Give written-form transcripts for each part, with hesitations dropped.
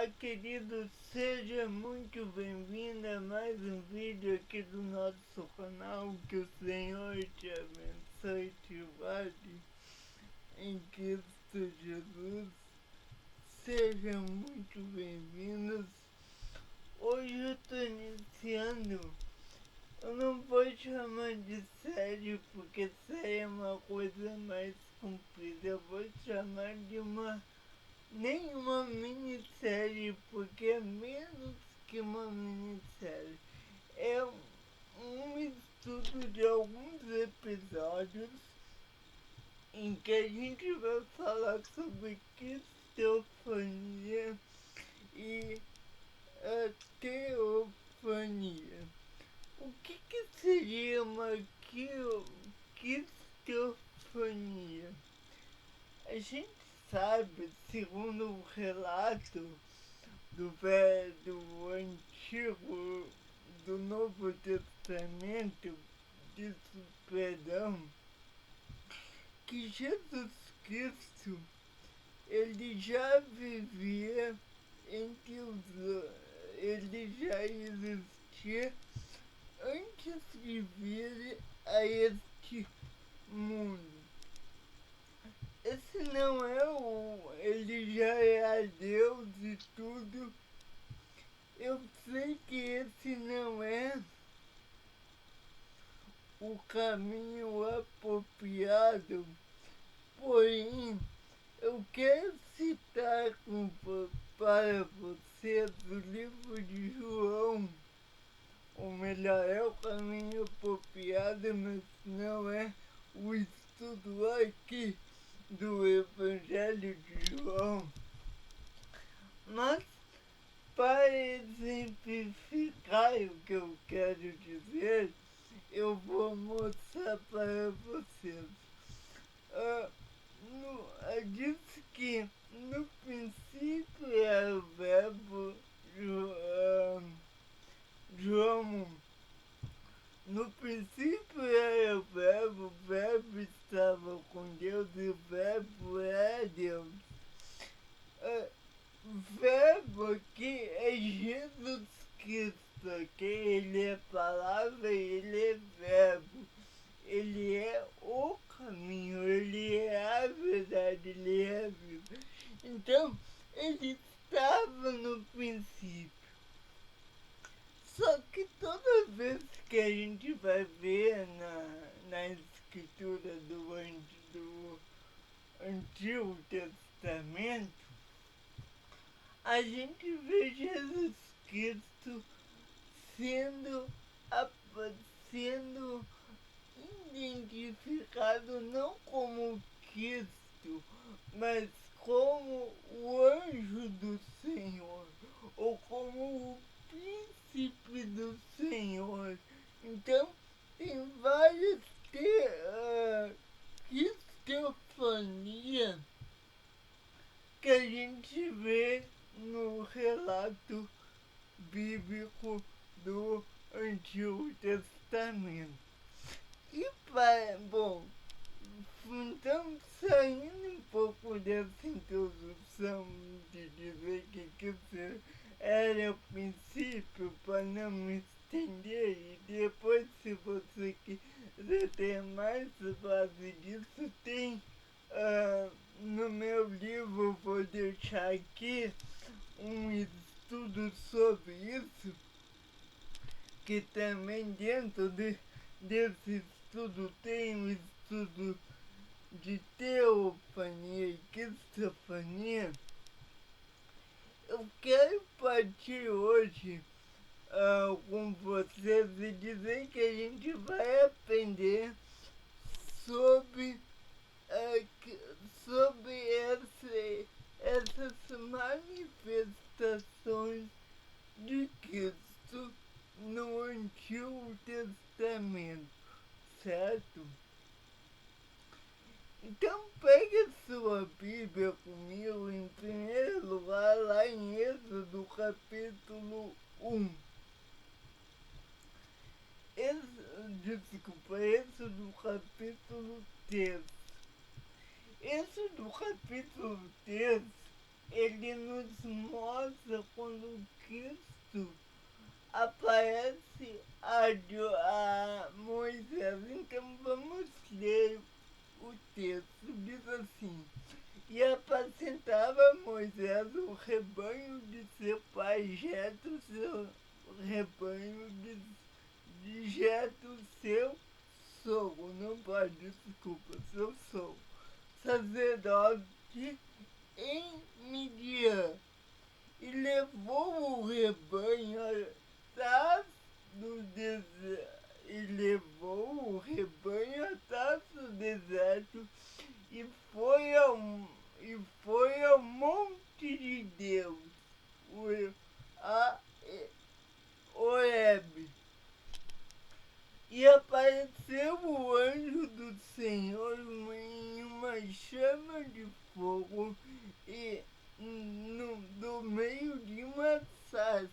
Olá, querido, seja muito bem-vindo a mais um vídeo aqui do nosso canal. Que o Senhor te abençoe e te guarde em Cristo Jesus. Sejam muito bem-vindos. Hoje eu estou iniciando. Eu não vou chamar de série porque série é uma coisa mais comprida. Eu vou chamar de nenhuma minissérie, porque é menos que uma minissérie. É um estudo de alguns episódios em que a gente vai falar sobre cristofania e a teofania. O que seria uma cristofania? A gente sabe, segundo o relato do Antigo, do Novo Testamento, perdão, que Jesus Cristo, ele já vivia ele já existia antes de vir a este mundo. Esse não é ele já é Deus e tudo. Eu sei que esse não é o caminho apropriado, porém eu quero citar para vocês o livro de João. Ou melhor, é o caminho apropriado, mas não é o estudo aqui do Evangelho de João. Mas, para exemplificar o que eu quero dizer, eu vou mostrar para vocês. Diz que no princípio era o verbo, João. No princípio era o verbo estava com Deus e o verbo era Deus. Verbo aqui é Jesus Cristo, que ele é palavra, ele é verbo, ele é o caminho, ele é a verdade, ele é a vida. Então, ele estava no princípio. Só que toda vez que a gente vai ver na escritura do Antigo Testamento, a gente vê Jesus Cristo sendo identificado não como Cristo, mas como o anjo do Senhor, ou como o príncipe do Senhor. Então, tem várias cristofania que a gente vê no relato bíblico do Antigo Testamento. E então, saindo um pouco dessa introdução de dizer que isso era o princípio, para não me estender, e depois, se você quiser ter mais base disso, tem no meu livro, vou deixar aqui um estudo sobre isso, que também dentro desse estudo tem um estudo de teofania e cristofania. Eu quero partir hoje com vocês e dizer que a gente vai aprender sobre essas manifestações de Cristo no Antigo Testamento, certo? Então pegue sua Bíblia comigo, em primeiro lugar, lá em Êxodo capítulo 1. Êxodo capítulo 3. Êxodo capítulo 3 ele nos mostra quando Cristo aparece a Moisés. Então vamos ler o texto. Diz assim: e apacentava Moisés o rebanho de seu pai Jetro, seu rebanho de Jetro, seu sogro, não pode, desculpa, seu sogro, sacerdote em Midian, e levou o rebanho atrás do deserto, atrás do deserto e foi ao monte de Deus, a Horebe. E apareceu o anjo do Senhor em uma chama de fogo e do meio de uma sarça.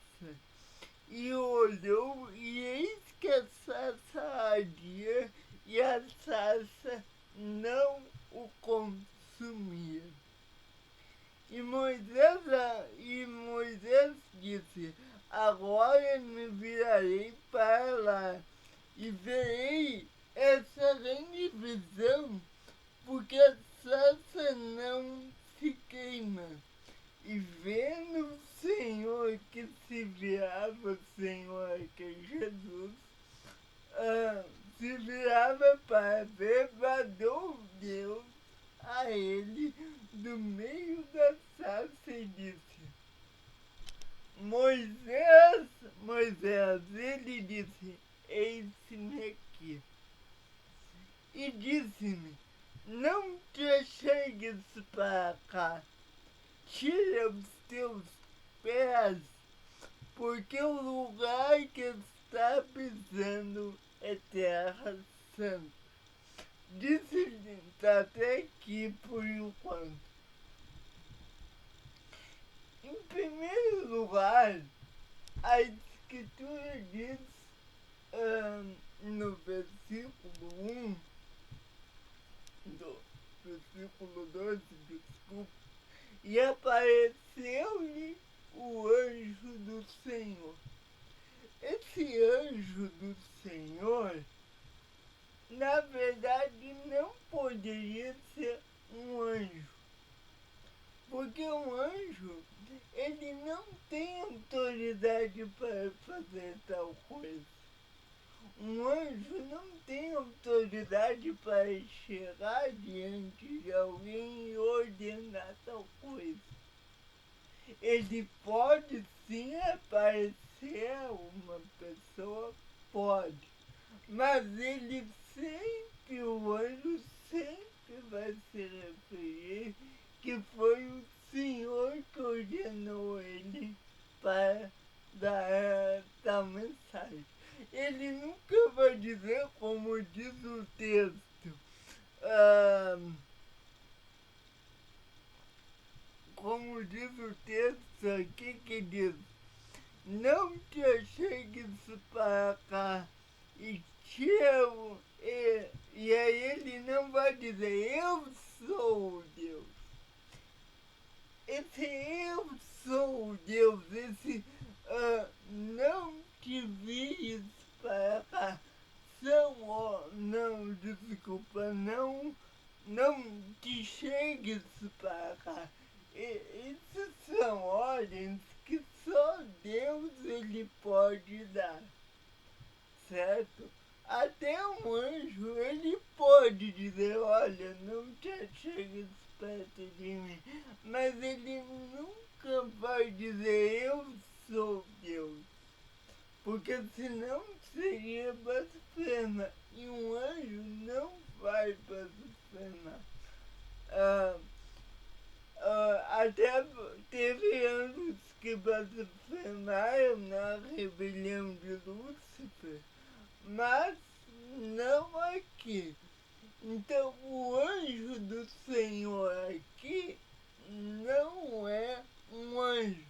E olhou, e eis que a sarça ardia, e a sarça não o consumia. E Moisés disse: agora me virarei para lá e verei essa grande visão, porque a sarça não se queima. E vendo o Senhor que se virava, Senhor, que é Jesus, se virava para ver, bradou Deus a ele do meio da sarça e disse: Moisés, Moisés, ele disse: eis-me aqui. E disse-me: não te achegues para cá, tira os teus pés, porque o lugar que está pisando é terra santa. Disse-lhe, está até aqui por enquanto. Em primeiro lugar, a Escritura diz no versículo 1, do versículo 12, desculpa, e apareceu-lhe o anjo do Senhor. Esse anjo do Senhor, na verdade, não poderia ser um anjo, porque um anjo, ele não tem autoridade para fazer tal coisa. Um anjo não tem autoridade para chegar diante de alguém e ordenar tal coisa. Ele pode sim aparecer a uma pessoa, pode, mas ele sempre, o anjo sempre vai se referir que foi o Senhor que ordenou ele para dar tal mensagem. Ele nunca vai dizer, como diz o texto, como diz o texto aqui, que diz: não te achegues para cá e e aí ele não vai dizer eu sou Deus. Esse eu sou Deus, esse não te vires para cá, não, desculpa, não te chegues para cá. Essas são ordens que só Deus ele pode dar, certo? Até um anjo ele pode dizer, olha, não te chegues perto de mim, mas ele nunca vai dizer eu sou Deus, porque senão seria blasfema, e um anjo não vai blasfemar. Até teve anjos que blasfemaram na rebelião de Lúcifer, mas não aqui. Então o anjo do Senhor aqui não é um anjo,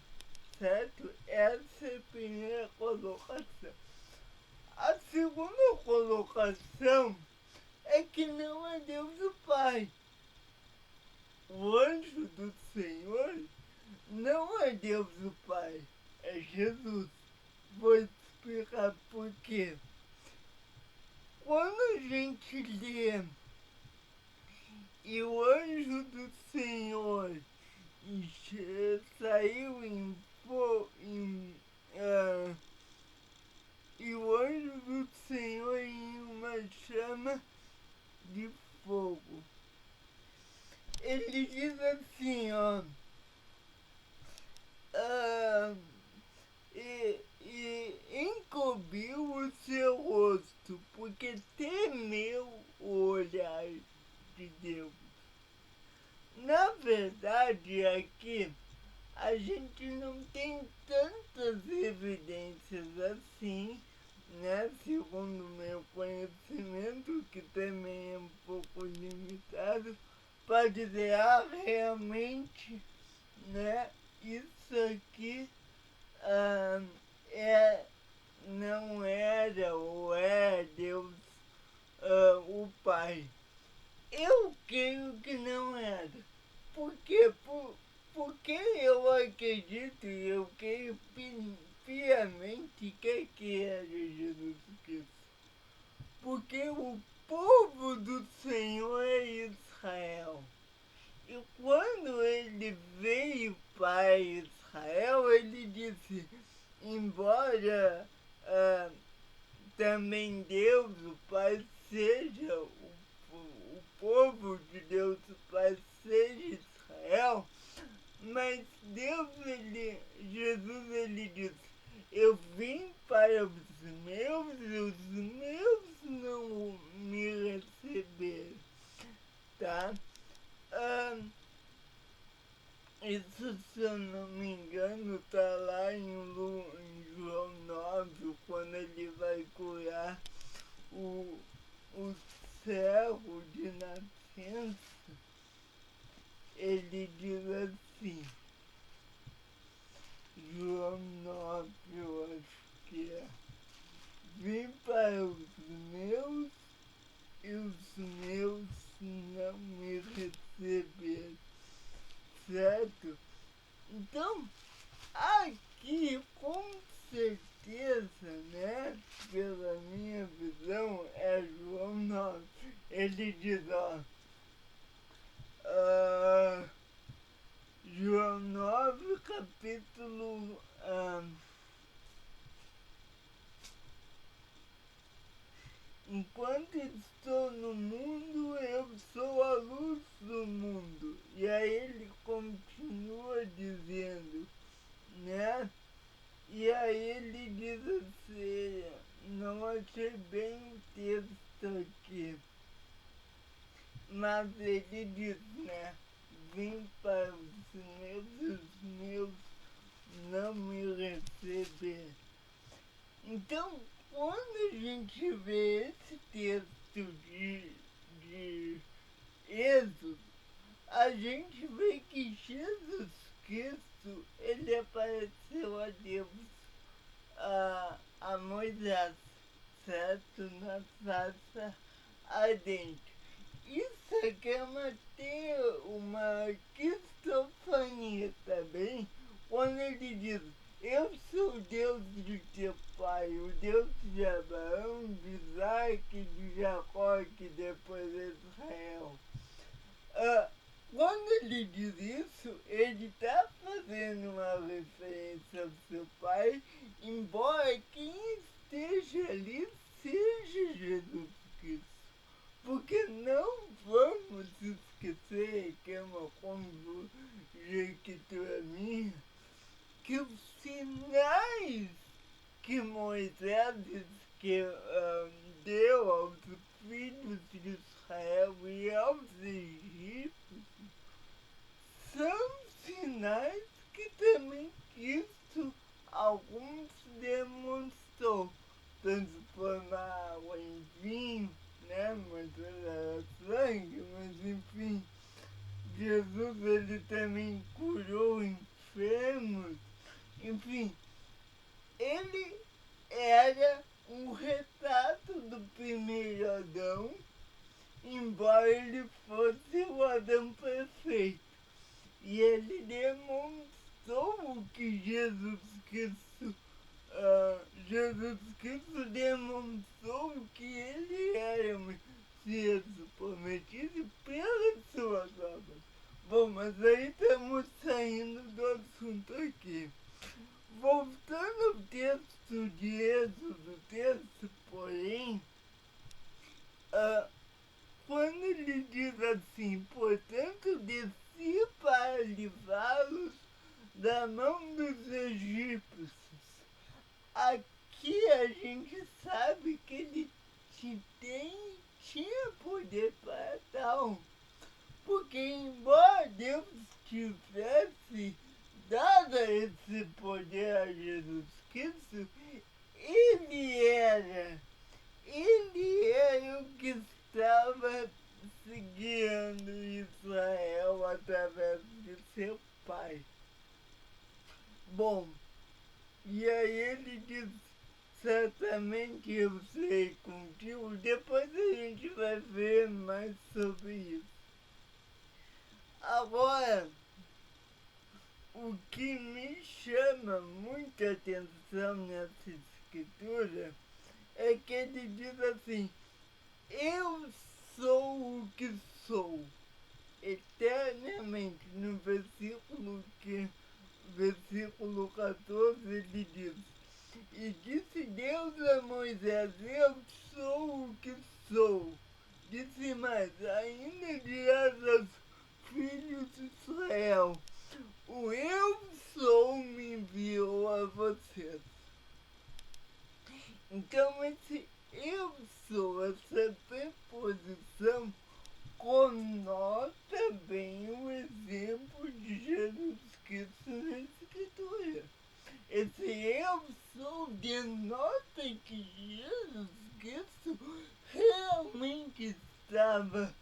certo? Essa é a primeira colocação. A segunda colocação é que não é Deus o Pai. O anjo do Senhor Deus o Pai, é Jesus. Vou explicar por quê. Quando a gente lê e o anjo do Senhor saiu e o anjo do Senhor em uma chama de fogo. Ele diz assim, ó, e encobriu o seu rosto, porque temeu o olhar de Deus. Na verdade, aqui a gente não tem tantas evidências assim, né? Segundo o meu conhecimento, que também é um pouco limitado, para dizer, realmente, né? Isso aqui não era ou é Deus o Pai. Eu creio que não era. Por quê? Porque eu acredito e eu creio piamente que era Jesus Cristo. Porque o povo do Senhor é Israel. E quando ele veio para Israel, ele disse, embora também Deus, o Pai, seja o povo de Deus, o Pai, seja Israel, mas Jesus, ele disse, eu vim para os meus e os meus não me receberam, tá? Isso, se eu não me engano, tá lá em João 9, quando ele vai curar o cego de nascença. Ele diz assim, João 9, eu acho que é, vim para os meus e os meus não me receberam, certo? Então, aqui, com certeza, né, pela minha visão, é João 9. Ele diz, ó, João 9, capítulo... enquanto estou no mundo, eu sou a luz do mundo. E aí ele continua dizendo, né? E aí ele diz assim, não achei bem o texto aqui, mas ele diz, né? Vim para os meus e os meus não me receberam. Então, quando a gente vê esse texto de Êxodo, a gente vê que Jesus Cristo, ele apareceu a Deus, a Moisés, certo? Na sarça ardente. Isso aqui é uma cristofania, tá bem? Quando ele diz, eu sou o Deus de teu pai, o Deus de Abraão, de Isaac, de Jacó, que depois é Israel. Quando ele diz isso, ele está fazendo uma referência ao seu pai, embora quem esteja ali seja Jesus Cristo. Porque não vamos esquecer, que é uma conjectura minha, que os sinais que Moisés deu aos filhos de Israel e aos egípcios são sinais que também Cristo alguns demonstrou. Transformar água em vinho, né? Mas era sangue, mas enfim. Jesus, ele também curou enfermos. Enfim, ele era um retrato do primeiro Adão, embora ele fosse o Adão perfeito. E ele sou o que Jesus Cristo demonstrou que ele era o Messias prometido pelas suas obras. Bom, mas aí estamos saindo do assunto aqui. Voltando ao texto de Êxodo, o texto, porém, quando ele diz assim, portanto, desci para livrá-los da mão dos egípcios. Aqui a gente sabe que ele tinha poder para tal. Porque embora Deus tivesse dado esse poder a Jesus Cristo, ele era o que estava guiando Israel através de seu pai. Bom, e aí ele diz, certamente eu serei contigo, depois a gente vai ver mais sobre isso. Agora, o que me chama muita atenção nessa escritura é que ele diz assim, eu sou o que sou, eternamente, no versículo 14 ele diz, e disse Deus a Moisés, eu sou o que sou. Disse mais, ainda dirás aos filhos de Israel, o eu sou me enviou a vocês. Então esse eu sou, essa preposição, conota bem o exemplo de Jesus Cristo na Escritura. Esse eu sou denota que Jesus Cristo realmente estava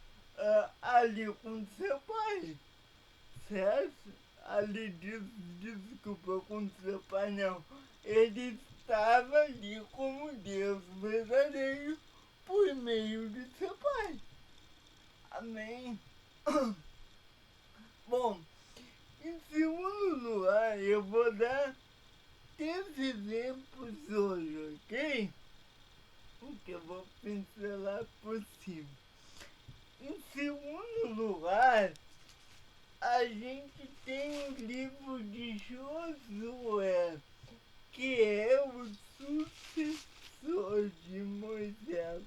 ali com seu pai, certo? Ali, desculpa, com seu pai não. Ele estava ali como Deus verdadeiro por meio de seu pai. Amém. Bom, em segundo lugar, eu vou dar 3 exemplos hoje, ok? Que eu vou pincelar por cima. Em segundo lugar, a gente tem o livro de Josué, que é o sucessor de Moisés,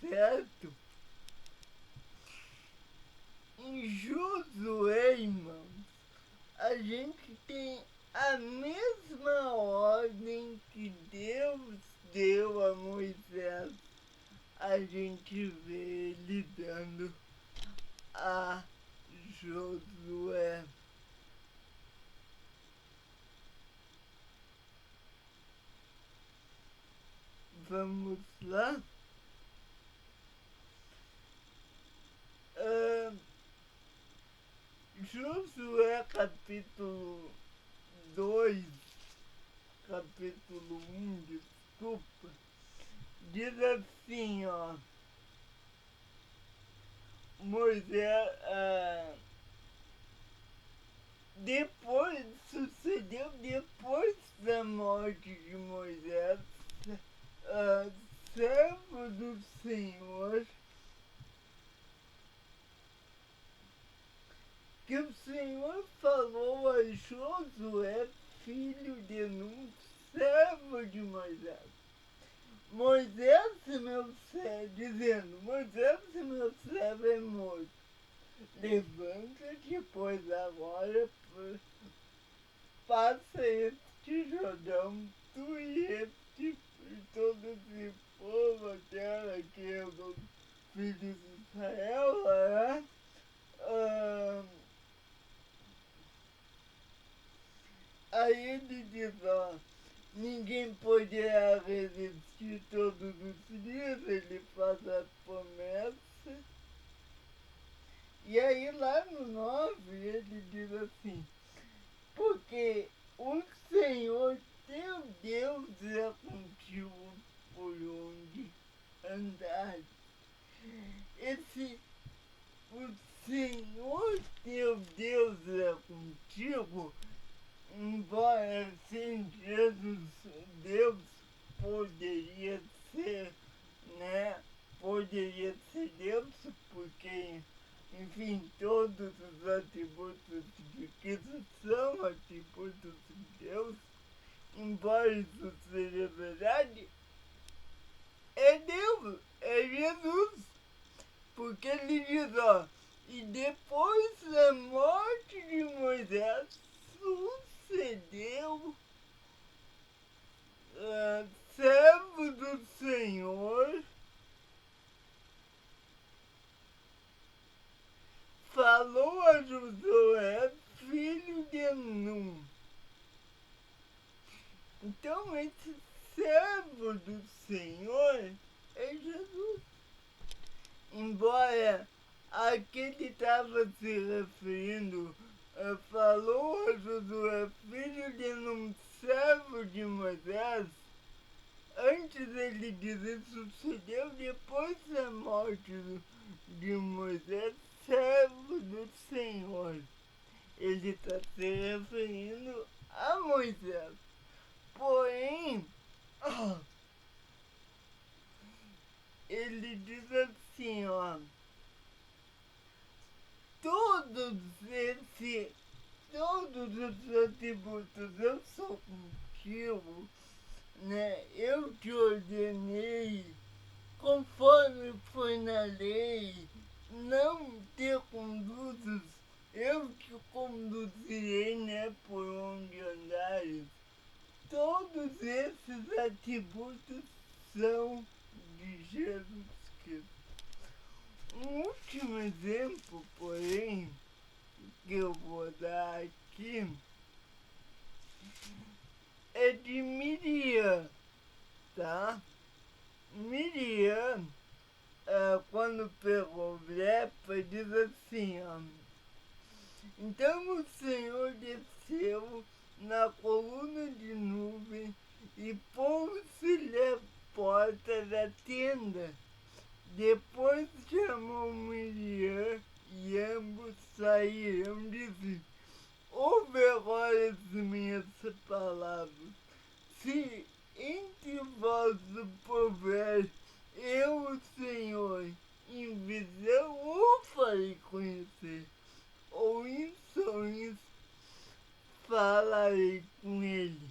certo? Em Josué, irmãos, a gente tem a mesma ordem que Deus deu a Moisés, a gente vê ele dando a Josué. Vamos lá? Josué capítulo 2, capítulo 1, desculpa, diz assim, ó, Moisés, sucedeu depois da morte de Moisés, servo do Senhor, que o Senhor falou a Josué, filho de Nun, servo de Moisés. Moisés, meu servo, dizendo, Moisés, meu servo é morto. Levanta-te, pois agora passa este Jordão, tu e este e todo esse povo, a terra que eu dou filhos de Israel, aí ele diz, ó, ninguém poderá resistir todos os dias, ele faz a promessa. E aí lá no 9 ele diz assim, porque o Senhor teu Deus é contigo por onde andar. O Senhor teu Deus é contigo, embora assim Jesus, Deus poderia ser, né? Poderia ser Deus, porque, enfim, todos os atributos de Cristo são atributos de Deus, embora isso seja verdade, é Deus, é Jesus. Porque ele diz, ó, e depois da morte de Moisés, sucedeu servo do Senhor, falou a Josué, filho de Nun. Então esse servo do Senhor é Jesus. Embora aqui ele estava se referindo, falou a Josué, filho de Nun, servo de Moisés, antes ele dizer sucedeu depois da morte de Moisés, servo do Senhor. Ele está se referindo a Moisés. Porém, ele diz assim, ó, todos os atributos, eu sou contigo, né? Eu te ordenei, conforme foi na lei, não te conduzas, eu te conduzirei, né, por onde andares. Todos esses atributos são de Jesus Cristo. Um último exemplo, porém, que eu vou dar aqui é de Miriam, tá? Miriam, quando pegou lepra, diz assim, ó, então o Senhor desceu na coluna de nuvem e pôs-se à porta da tenda. Depois chamou Miriam e ambos saíram, disse, ouve agora as minhas palavras. Se entre vós houver eu, o Senhor, em visão o farei conhecer, ou em sonhos falarei com ele.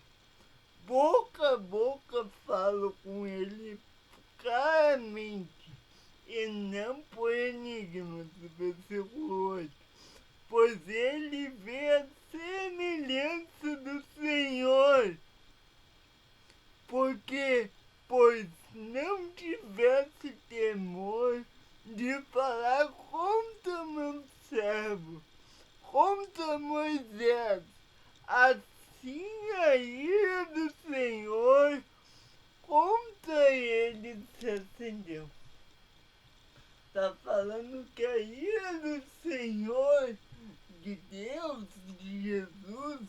Boca a boca falo com ele claramente, e não por enigmas, versículo 8. Pois ele vê a semelhança do Senhor, pois não tivesse temor de falar contra meu servo, contra Moisés. Assim a ira do Senhor contra ele se acendeu. Está falando que a ira do Senhor, de Deus, de Jesus,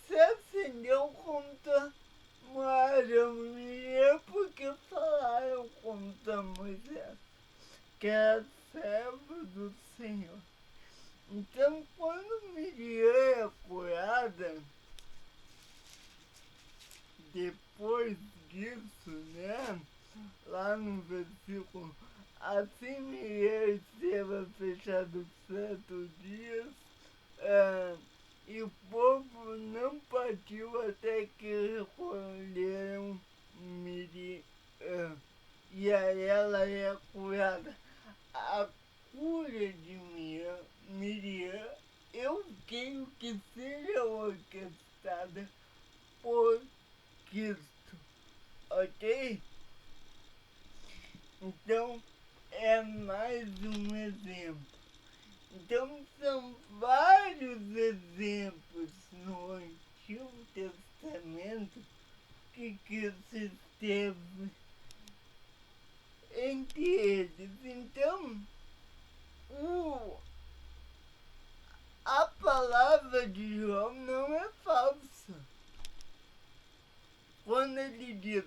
se acendeu contra Miriam porque falaram contra Moisés, que era servo do Senhor. Então, quando Miriam é curada, depois disso, né, lá no versículo, assim Miriam esteve fechado 7 dias, e o povo não partiu até que recolheram Miriam, e aí ela é curada. A cura de Miriam, eu creio que seja orquestrada por Cristo, ok? Então, é mais um exemplo. Então, são vários exemplos no Antigo Testamento que Cristo esteve entre eles. Então, a palavra de João não é falsa. Quando ele diz,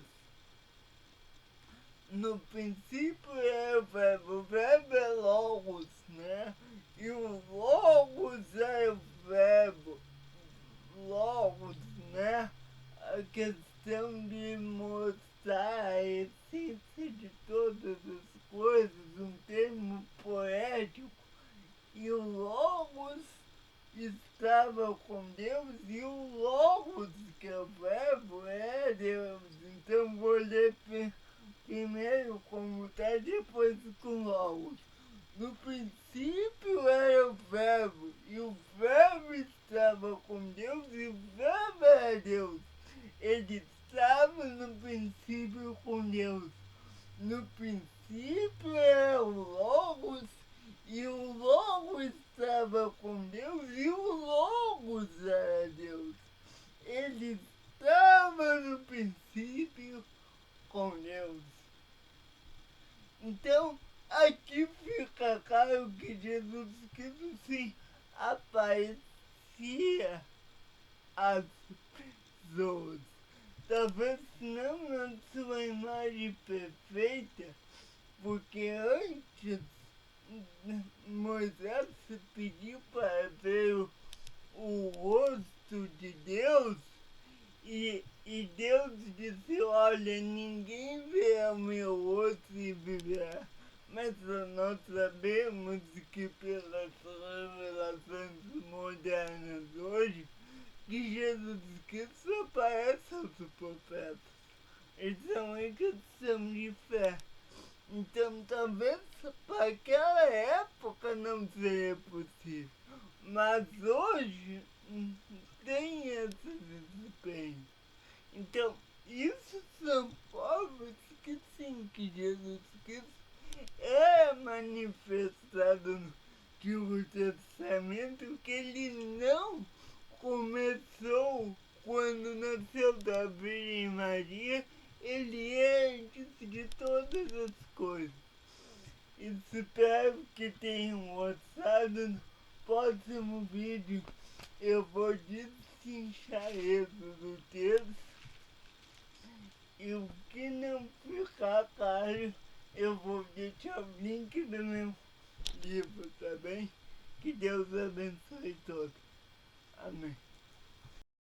no princípio é o verbo é logos, né? E o logos é o verbo, logos, né? A questão de mostrar a essência de todas as coisas, um termo poético, e o logos estava com Deus e o logos, que é o verbo, é Deus. Então vou ler primeiro como está, depois com logos. No princípio era o verbo, e o verbo estava com Deus, e o verbo era Deus. Ele estava no princípio com Deus. No princípio era o Logos, e o Logos estava com Deus, e o Logos era Deus. Ele estava no princípio com Deus. Então, aqui fica claro que Jesus Cristo sim aparecia às pessoas. Talvez não na sua imagem perfeita, porque antes Moisés pediu para ver o rosto de Deus e Deus disse, olha, ninguém vê o meu rosto e viverá. Mas nós sabemos que pelas revelações modernas hoje, que Jesus Cristo aparece aos profetas. Eles são em questão de fé. Então talvez para aquela época não seria possível. Mas hoje tem essas experiências. Então, isso são provas que sim, que Jesus Cristo é manifestado no Antigo Testamento, que ele não começou quando nasceu da Virgem Maria, ele é antes de todas as coisas. Espero que tenham gostado. No próximo vídeo eu vou destrinchar isso do texto. E o que não ficar claro, eu vou deixar o link do meu livro, tá bem? Que Deus abençoe todos. Amém.